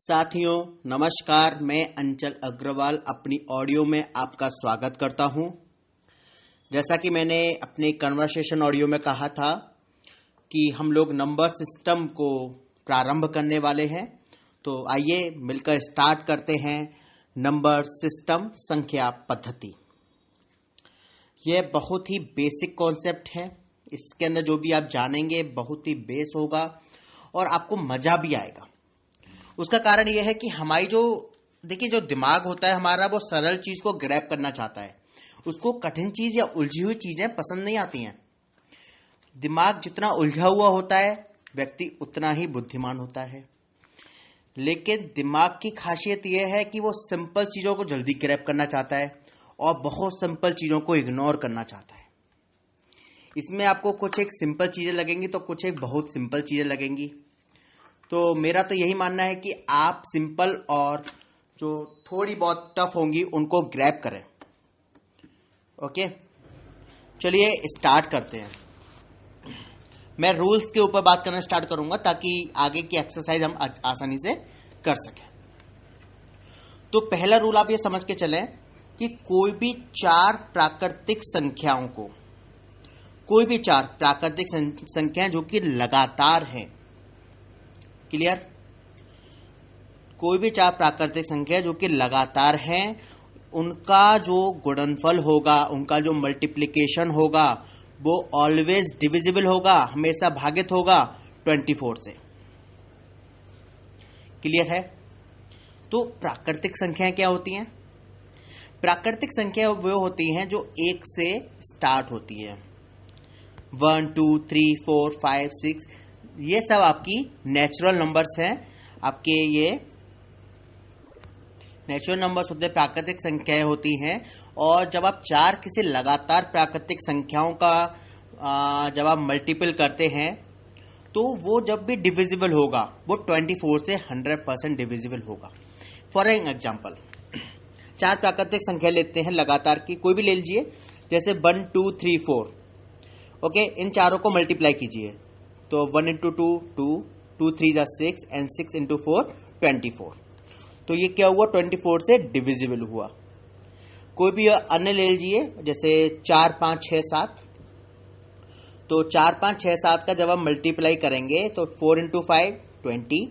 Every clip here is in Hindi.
साथियों नमस्कार। मैं अंचल अग्रवाल अपनी ऑडियो में आपका स्वागत करता हूं। जैसा कि मैंने अपने कन्वर्सेशन ऑडियो में कहा था कि हम लोग नंबर सिस्टम को प्रारंभ करने वाले हैं, तो आइए मिलकर स्टार्ट करते हैं नंबर सिस्टम संख्या पद्धति। यह बहुत ही बेसिक कॉन्सेप्ट है। इसके अंदर जो भी आप जानेंगे बहुत ही बेस होगा और आपको मजा भी आएगा। उसका कारण यह है कि हमारी जो दिमाग होता है हमारा, वो सरल चीज को ग्रैब करना चाहता है। उसको कठिन चीज या उलझी हुई चीजें पसंद नहीं आती हैं। दिमाग जितना उलझा हुआ होता है व्यक्ति उतना ही बुद्धिमान होता है। लेकिन दिमाग की खासियत यह है कि वो सिंपल चीजों को जल्दी ग्रैब करना चाहता है और बहुत सिंपल चीजों को इग्नोर करना चाहता है। इसमें आपको कुछ एक सिंपल चीजें लगेंगी तो कुछ एक बहुत सिंपल चीजें लगेंगी। तो मेरा तो यही मानना है कि आप सिंपल और जो थोड़ी बहुत टफ होंगी उनको ग्रैब करें। ओके, चलिए स्टार्ट करते हैं। मैं रूल्स के ऊपर बात करना स्टार्ट करूंगा ताकि आगे की एक्सरसाइज हम आसानी से कर सकें। तो पहला रूल आप ये समझ के चलें कि कोई भी चार प्राकृतिक संख्याएं जो कि लगातार हैं, क्लियर? कोई भी चार प्राकृतिक संख्या जो कि लगातार हैं, उनका जो गुणनफल होगा, उनका जो मल्टीप्लिकेशन होगा, वो ऑलवेज डिविजिबल होगा, हमेशा भागित होगा 24 से। क्लियर है? तो प्राकृतिक संख्याएं क्या होती हैं? प्राकृतिक संख्या वो होती हैं जो 1 से स्टार्ट होती है। 1 2 3 4 5 6 ये सब आपकी नेचुरल नंबर्स हैं। आपके ये नेचुरल नंबर्स होते हैं, प्राकृतिक संख्याएं होती हैं। और जब आप चार किसी लगातार प्राकृतिक संख्याओं का जब आप मल्टीपल करते हैं तो वो जब भी डिविजिबल होगा वो 24 से 100% डिविजिबल होगा। फॉर एग्जाम्पल, चार प्राकृतिक संख्या लेते हैं लगातार की, कोई भी ले लीजिए, जैसे 1 2 3 4। ओके, इन चारों को मल्टीप्लाई कीजिए तो 1 इंटू 2 2, 2 3 जा 6 एंड 6 इंटू 4 24। तो ये क्या हुआ? 24 से डिविजिबल हुआ। कोई भी अन्य ले लीजिए, जैसे 4 5 6 7। तो 4 5 6 7 का जब हम मल्टीप्लाई करेंगे तो 4 इंटू 5 20,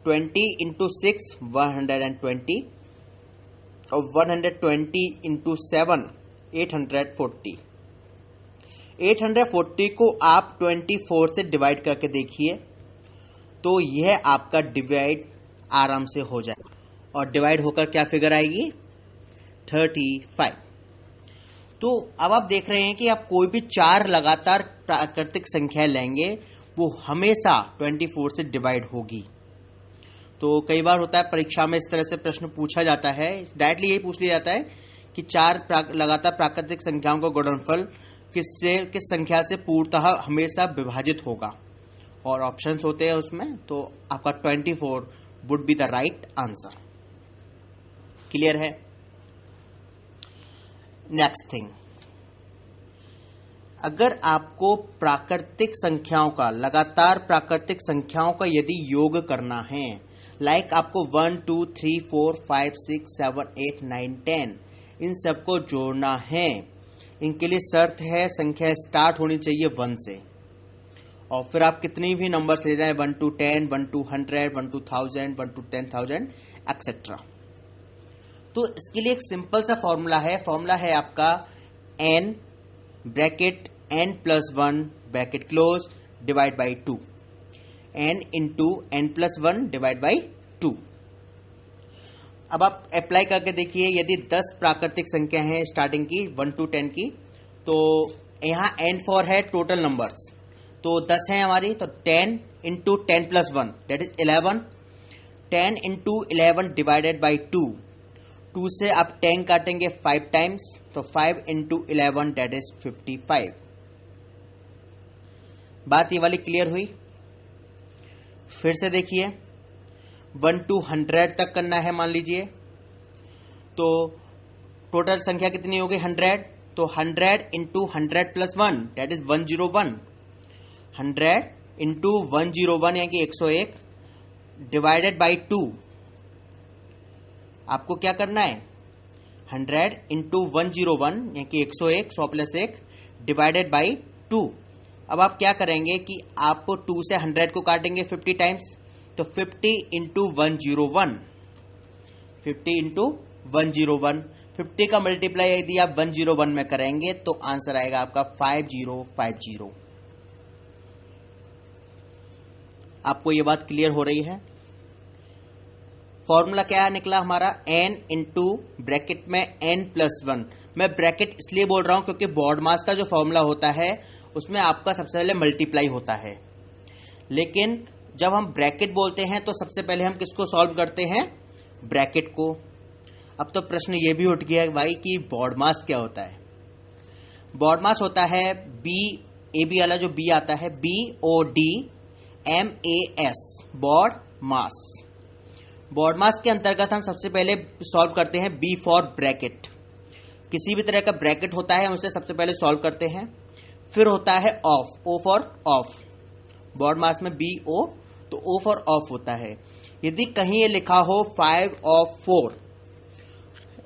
20 इंटू 6 120 और 120 इंटू 7 840। 840 को आप 24 से डिवाइड करके देखिए तो यह आपका डिवाइड आराम से हो जाए। और डिवाइड होकर क्या फिगर आएगी? 35। तो अब आप देख रहे हैं कि आप कोई भी चार लगातार प्राकृतिक संख्या लेंगे वो हमेशा 24 से डिवाइड होगी। तो कई बार होता है परीक्षा में इस तरह से प्रश्न पूछा जाता है, डायरेक्टली यही पूछ लिया जाता है कि चार लगातार प्राकृतिक संख्याओं का गुणनफल किस संख्या से पूर्णतः हमेशा विभाजित होगा, और ऑप्शंस होते हैं उसमें। तो आपका 24 would be the right answer. Clear है? नेक्स्ट थिंग, अगर आपको प्राकृतिक संख्याओं का, लगातार प्राकृतिक संख्याओं का यदि योग करना है, लाइक आपको 1 2 3 4 5 6 7 8 9 10 इन सबको जोड़ना है, इनके लिए शर्त है संख्या स्टार्ट होनी चाहिए 1 से। और फिर आप कितनी भी नंबर्स ले जाएं, 1 to 10, 1 to 100, 1 to 1000, 1 to 10,000 etcetera. तो इसके लिए एक सिंपल सा फॉर्मूला है आपका n bracket n plus 1 bracket close divide by 2, n into n plus 1 divide by 2। अब आप अप्लाई करके देखिए, यदि 10 प्राकृतिक संख्या हैं स्टार्टिंग की 1 to 10 की, तो यहाँ n4 है टोटल नंबर्स, तो 10 है हमारी, तो 10 into 10 plus 1 that is 11, 10 into 11 divided by 2, 2 से आप 10 काटेंगे 5 टाइम्स, तो 5 इंटू 11 डेट इज 55। बात ये वाली क्लियर हुई? फिर से देखिए, 1 to 100 तक करना है मान लीजिए, तो टोटल संख्या कितनी हो गई? 100। तो 100 into 100 plus 1 that is 101, 100 into 101 यानी कि 101 डिवाइडेड बाई 2, आपको क्या करना है, 100 इंटू 101 यानी कि 101, 100 प्लस 1 डिवाइडेड बाई 2। अब आप क्या करेंगे कि आप 2 से 100 को काटेंगे 50 टाइम्स, तो 50 इंटू 101, 50 इंटू 101, 50 का मल्टीप्लाई यदि आप 101 में करेंगे तो आंसर आएगा आपका 5050। आपको ये बात क्लियर हो रही है? फॉर्मूला क्या निकला हमारा, n इंटू ब्रैकेट में n+1। मैं ब्रैकेट इसलिए बोल रहा हूं क्योंकि बॉड मास का जो फॉर्मूला होता है उसमें आपका सबसे पहले मल्टीप्लाई होता है, लेकिन जब हम ब्रैकेट बोलते हैं तो सबसे पहले हम किसको सॉल्व करते हैं, ब्रैकेट को। अब तो प्रश्न ये भी उठ गया है भाई कि बॉड मास क्या होता है। बॉड मास होता है बी, ए बी वाला जो बी आता है, BODMAS, बॉड मास। बॉड मास के अंतर्गत हम सबसे पहले सॉल्व करते हैं बी फॉर ब्रैकेट। किसी भी तरह का ब्रैकेट होता है उसे सबसे पहले सॉल्व करते हैं। फिर होता है of, O for of, BODMAS में BO तो O फॉर ऑफ होता है। यदि कहीं ये लिखा हो 5 ऑफ 4,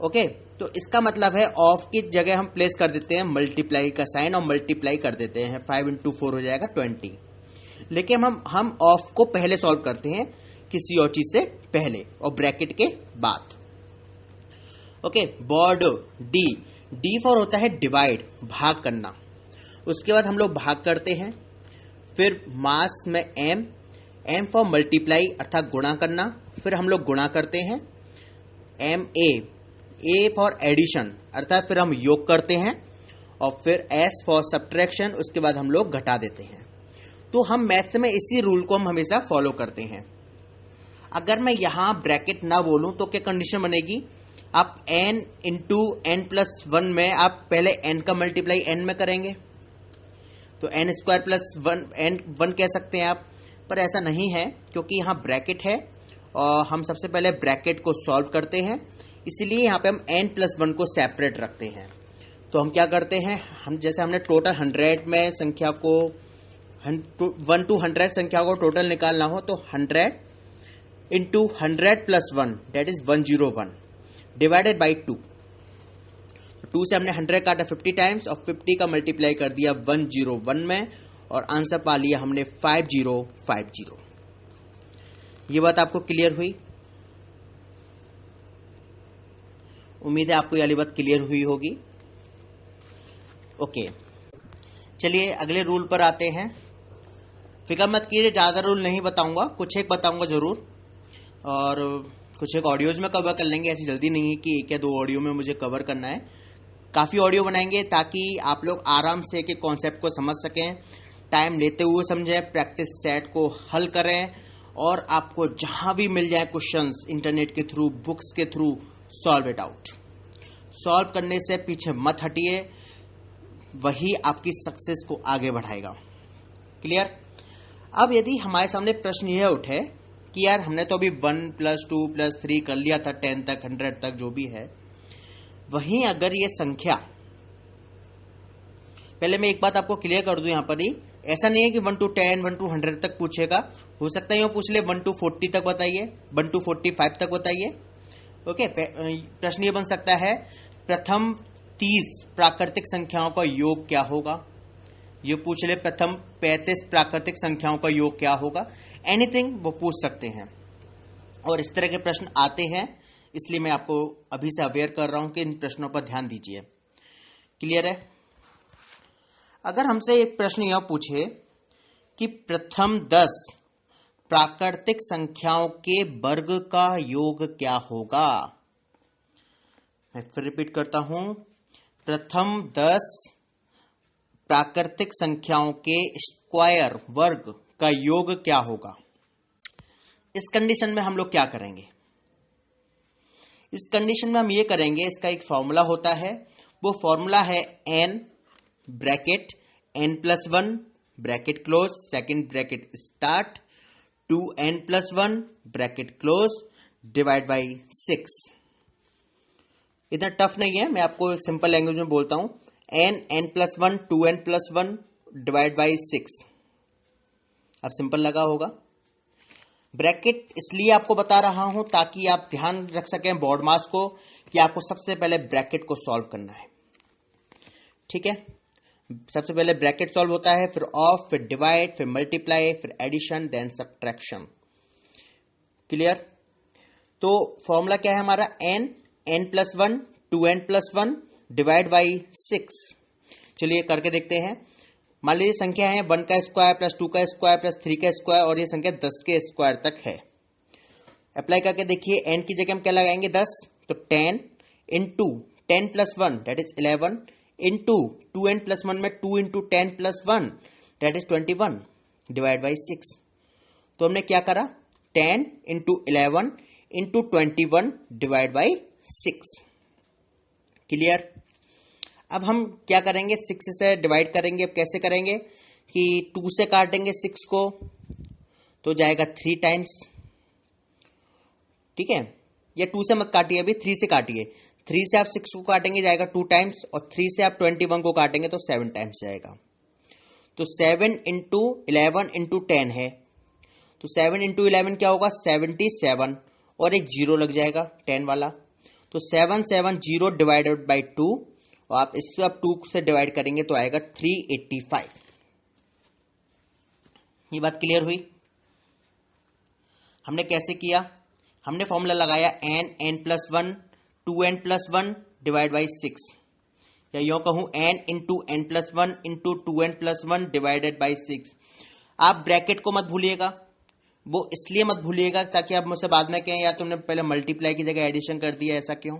ओके, तो इसका मतलब है ऑफ की जगह हम प्लेस कर देते हैं मल्टीप्लाई का साइन और मल्टीप्लाई कर देते हैं, 5 इंटू 4 हो जाएगा 20। लेकिन हम ऑफ को पहले सॉल्व करते हैं किसी और चीज से पहले और ब्रैकेट के बाद। ओके, बॉड डी फॉर होता है डिवाइड, भाग करना। उसके बाद हम लोग भाग करते हैं। फिर मास में एम फॉर मल्टीप्लाई अर्थात गुणा करना, फिर हम लोग गुणा करते हैं। ए फॉर एडिशन अर्थात फिर हम योग करते हैं, और फिर एस फॉर सब्ट्रैक्शन, उसके बाद हम लोग घटा देते हैं। तो हम मैथ्स में इसी रूल को हम हमेशा फॉलो करते हैं। अगर मैं यहां ब्रैकेट ना बोलूं तो क्या कंडीशन बनेगी, आप n इंटू n+1 में आप पहले n का मल्टीप्लाई n में करेंगे तो n² प्लस 1 कह सकते हैं आप, पर ऐसा नहीं है क्योंकि यहाँ ब्रैकेट है और हम सबसे पहले ब्रैकेट को सॉल्व करते हैं, इसलिए यहाँ पे हम n+1 को सेपरेट रखते हैं। तो हम क्या करते हैं, हम जैसे हमने टोटल 100 में संख्या को 1 to 100 संख्या को टोटल निकालना हो तो 100 into 100+1 that is 101 divided by 2। 2 से हमने 100 काटा 50 टाइम्स और 50 का मल्टीप्लाई कर दिया 101 में और आंसर पा लिया हमने 5050। ये बात आपको क्लियर हुई? उम्मीद है आपको ये वाली बात क्लियर हुई होगी। ओके, चलिए अगले रूल पर आते हैं। फिक्र मत कीजिए, ज्यादा रूल नहीं बताऊंगा, कुछ एक बताऊंगा जरूर, और कुछ एक ऑडियोज में कवर कर लेंगे। ऐसी जल्दी नहीं है कि एक या दो ऑडियो में मुझे कवर करना है, काफी ऑडियो बनाएंगे ताकि आप लोग आराम से एक कॉन्सेप्ट को समझ सकें, टाइम लेते हुए समझें, प्रैक्टिस सेट को हल करें और आपको जहां भी मिल जाए क्वेश्चंस इंटरनेट के थ्रू, बुक्स के through, solve it out. Solve करने से पीछे मत हटिए, वही आपकी सक्सेस को आगे बढ़ाएगा। क्लियर? अब यदि हमारे सामने प्रश्न यह उठे कि यार हमने तो अभी 1+2+3 कर लिया था 10 तक, 100 तक जो भी है, वहीं अगर ये संख्या, पहले मैं एक बात आपको क्लियर कर दूं यहां पर ही, ऐसा नहीं है कि 1 to 10, 1 to 100 तक पूछेगा, हो सकता है यूं पूछ ले 1 to 40 तक बताइए, 1 to 45 तक बताइए। ओके, प्रश्न ये बन सकता है प्रथम 30 प्राकृतिक संख्याओं का योग क्या होगा, ये पूछ ले प्रथम 35 प्राकृतिक संख्याओं का योग क्या होगा, एनीथिंग वो पूछ सकते हैं। और इस तरह के प्रश्न आते हैं, इसलिए मैं आपको अभी से अवेयर कर रहा हूं कि इन प्रश्नों पर ध्यान दीजिए। क्लियर है? अगर हमसे एक प्रश्न यह पूछे कि प्रथम 10 प्राकृतिक संख्याओं के वर्ग का योग क्या होगा, मैं फिर रिपीट करता हूं, प्रथम 10 प्राकृतिक संख्याओं के स्क्वायर वर्ग का योग क्या होगा। इस कंडीशन में हम लोग क्या करेंगे? इस कंडीशन में हम ये करेंगे, इसका एक फॉर्मूला होता है, वो फॉर्मूला है n bracket n+1 bracket close second bracket start 2n+1 bracket close divide by 6। इतना टफ नहीं है, मैं आपको सिंपल लैंग्वेज में बोलता हूं, n+1 2n+1 डिवाइड बाई 6। अब सिंपल लगा होगा। ब्रैकेट इसलिए आपको बता रहा हूं ताकि आप ध्यान रख सकें बोर्ड मास को कि आपको सबसे पहले ब्रैकेट को सॉल्व करना है। ठीक है, सबसे पहले ब्रैकेट सॉल्व होता है, फिर ऑफ, फिर डिवाइड, फिर मल्टीप्लाई, फिर एडिशन, देन सब्ट्रैक्शन। क्लियर? तो फॉर्मूला क्या है हमारा? n plus 1 2n plus 1 divide by 6। चलिए करके देखते हैं। मान लीजिए संख्या है 1 का स्क्वायर प्लस 2 का स्क्वायर प्लस 3 का स्क्वायर और ये संख्या 10 के स्क्वायर तक है। अप्लाई करके देखिए, n की जगह हम क्या लगाएंगे? 10। तो 10 into 10 plus 1 that is 11 into 2n plus 1 में 2 into 10 plus 1 that is 21 divide by 6। तो हमने क्या करा? 10 into 11 into 21 divide by 6। Clear? अब हम क्या करेंगे? 6 से डिवाइड करेंगे। अब कैसे करेंगे कि 2 से काटेंगे 6 को तो जाएगा 3 टाइम्स। ठीक है, या 2 से मत काटिए, अभी 3 से काटिए। 3 से आप 6 को काटेंगे जाएगा 2 टाइम्स और 3 से आप 21 को काटेंगे तो 7 टाइम्स जाएगा। तो 7 इंटू 11 इंटू 10 है, तो 7 इंटू 11 क्या होगा? 77 और एक जीरो लग जाएगा 10 वाला। तो 770 डिवाइडेड बाई 2 और आप इससे अब 2 से डिवाइड करेंगे तो आएगा 385। ये बात क्लियर हुई? हमने कैसे किया? हमने फॉर्मूला लगाया n plus 1 2n plus 1 divide by 6, या यूं कहूं n into n plus 1 into 2n plus 1 divided by 6। आप ब्रैकेट को मत भूलिएगा, वो इसलिए मत भूलिएगा ताकि आप मुझसे बाद में कहें यार तुमने पहले मल्टीप्लाई की जगह एडिशन कर दिया, ऐसा क्यों?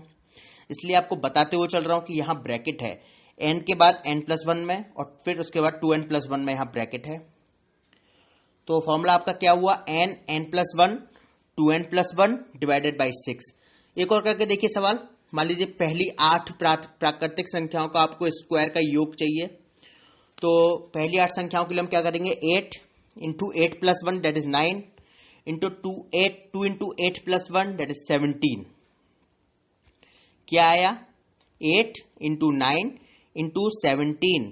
इसलिए आपको बताते हुए चल रहा हूं कि यहां ब्रैकेट है n के बाद n प्लस 1 में और फिर उसके बाद 2n प्लस 1 में यहां ब्रैकेट है। तो फॉर्मूला आपका क्या हुआ? n plus 1 2n plus 1 divided by 6। एक और करके देखिए सवाल। मान लीजिए पहली 8 प्राकृतिक संख्याओं का आपको स्क्वायर का योग चाहिए। तो पहली 8 संख्याओं के लिए हम क्या करेंगे? 8 into 8 plus 1 that is 9 into 2 into 8 plus 1 that is 17। क्या आया? 8 इंटू 9 इंटू 17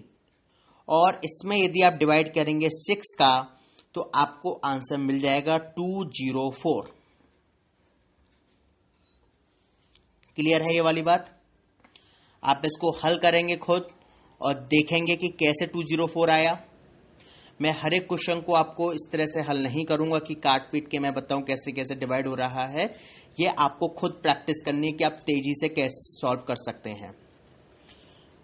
और इसमें यदि आप डिवाइड करेंगे 6 का तो आपको आंसर मिल जाएगा 204। क्लियर है ये वाली बात? आप इसको हल करेंगे खुद और देखेंगे कि कैसे 204 आया। मैं हर एक क्वेश्चन को आपको इस तरह से हल नहीं करूंगा कि काट पीट के मैं बताऊं कैसे कैसे डिवाइड हो रहा है। ये आपको खुद प्रैक्टिस करनी है कि आप तेजी से कैसे सॉल्व कर सकते हैं।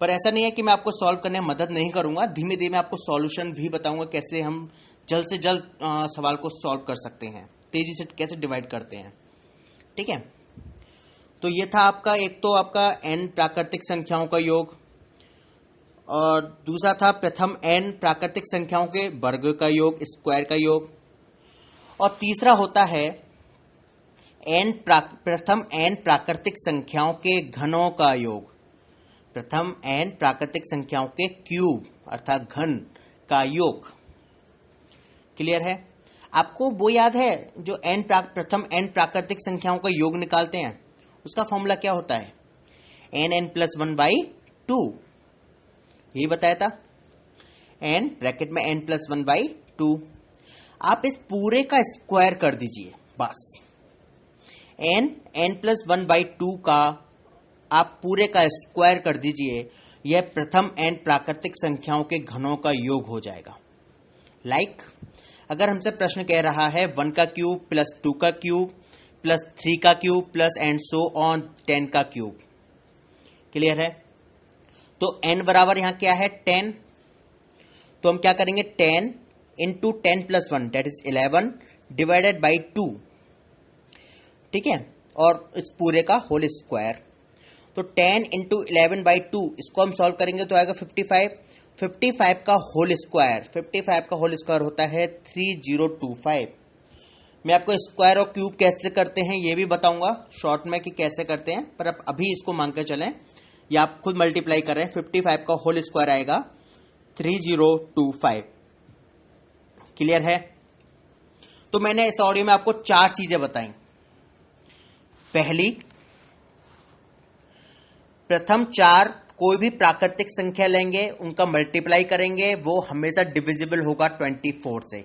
पर ऐसा नहीं है कि मैं आपको सॉल्व करने में मदद नहीं करूंगा, धीमे धीमे आपको सॉल्यूशन भी बताऊंगा कैसे हम जल्द से जल्द सवाल को सॉल्व कर सकते हैं, तेजी से कैसे डिवाइड करते हैं। ठीक है, तो ये था आपका, एक तो आपका n प्राकृतिक संख्याओं का योग और दूसरा था प्रथम n प्राकृतिक संख्याओं के वर्ग का योग, स्क्वायर का योग, और तीसरा होता है प्रथम n प्राकृतिक संख्याओं के घनों का योग, प्रथम n प्राकृतिक संख्याओं के क्यूब अर्थात घन का योग। क्लियर है? आपको वो याद है जो प्रथम n प्राकृतिक संख्याओं का योग निकालते हैं, उसका फॉर्मूला क्या होता है? n प्लस 1 बाई 2, यही बताया था। n ब्रैकेट में n प्लस 1 बाई 2। आप इस पूरे का स्क्वायर कर दीजिए बस। n प्लस 1 बाई 2 का आप पूरे का स्क्वायर कर दीजिए, यह प्रथम n प्राकृतिक संख्याओं के घनों का योग हो जाएगा। अगर हमसे प्रश्न कह रहा है 1 का क्यूब प्लस 2 का क्यूब प्लस 3 का cube plus and so on 10 का क्यूब। क्लियर है? तो n बराबर यहां क्या है? 10। तो हम क्या करेंगे? 10 into 10 plus 1 that is 11 divided by 2। ठीक है, और इस पूरे का होल स्क्वायर। तो 10 इंटू 11 बाई 2 इसको हम सॉल्व करेंगे तो आएगा 55। 55 का होल स्क्वायर, 55 का होल स्क्वायर होता है 3025। मैं आपको स्क्वायर और क्यूब कैसे करते हैं ये भी बताऊंगा शॉर्ट में कि कैसे करते हैं, पर अब अभी इसको मान कर चलें, या आप खुद मल्टीप्लाई कर रहे हैं। 55 का होल स्क्वायर आएगा 3025। क्लियर है? तो मैंने इस ऑडियो में आपको 4 चीजें बताई। पहली, प्रथम 4 कोई भी प्राकृतिक संख्या लेंगे उनका मल्टीप्लाई करेंगे, वो हमेशा डिविजिबल होगा 24 से।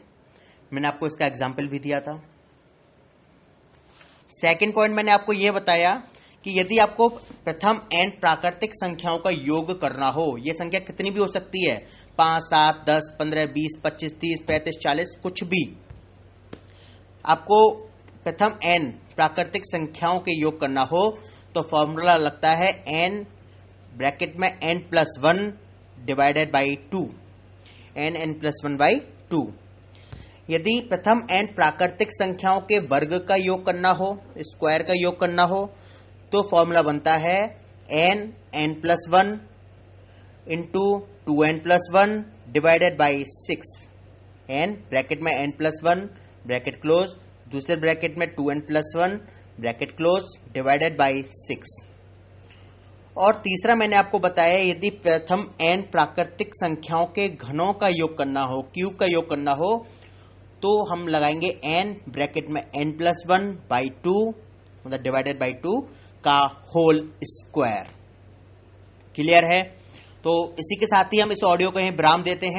मैंने आपको इसका एग्जाम्पल भी दिया था। सेकंड पॉइंट मैंने आपको यह बताया कि यदि आपको प्रथम n प्राकृतिक संख्याओं का योग करना हो, यह संख्या कितनी भी हो सकती है, 5, 7, 10, 15, 20, 25, 30, 35, 40, कुछ भी, आपको प्रथम n प्राकृतिक संख्याओं के योग करना हो तो फॉर्मूला लगता है n ब्रैकेट में n+1 डिवाइडेड बाई 2, n+1/2। यदि प्रथम n प्राकृतिक संख्याओं के वर्ग का योग करना हो, स्क्वायर का योग करना हो, तो फॉर्मूला बनता है n+1 into 2n+1 divided by 6, n bracket में n+1 ब्रैकेट क्लोज, दूसरे ब्रैकेट में 2n+1 bracket close divided by 6। और तीसरा मैंने आपको बताया यदि प्रथम n प्राकृतिक संख्याओं के घनों का योग करना हो, क्यूब का योग करना हो, तो हम लगाएंगे n ब्रैकेट में n+1/2 मतलब डिवाइडेड बाई 2 का होल स्क्वायर। क्लियर है? तो इसी के साथ ही हम इस ऑडियो को यहीं विराम देते हैं।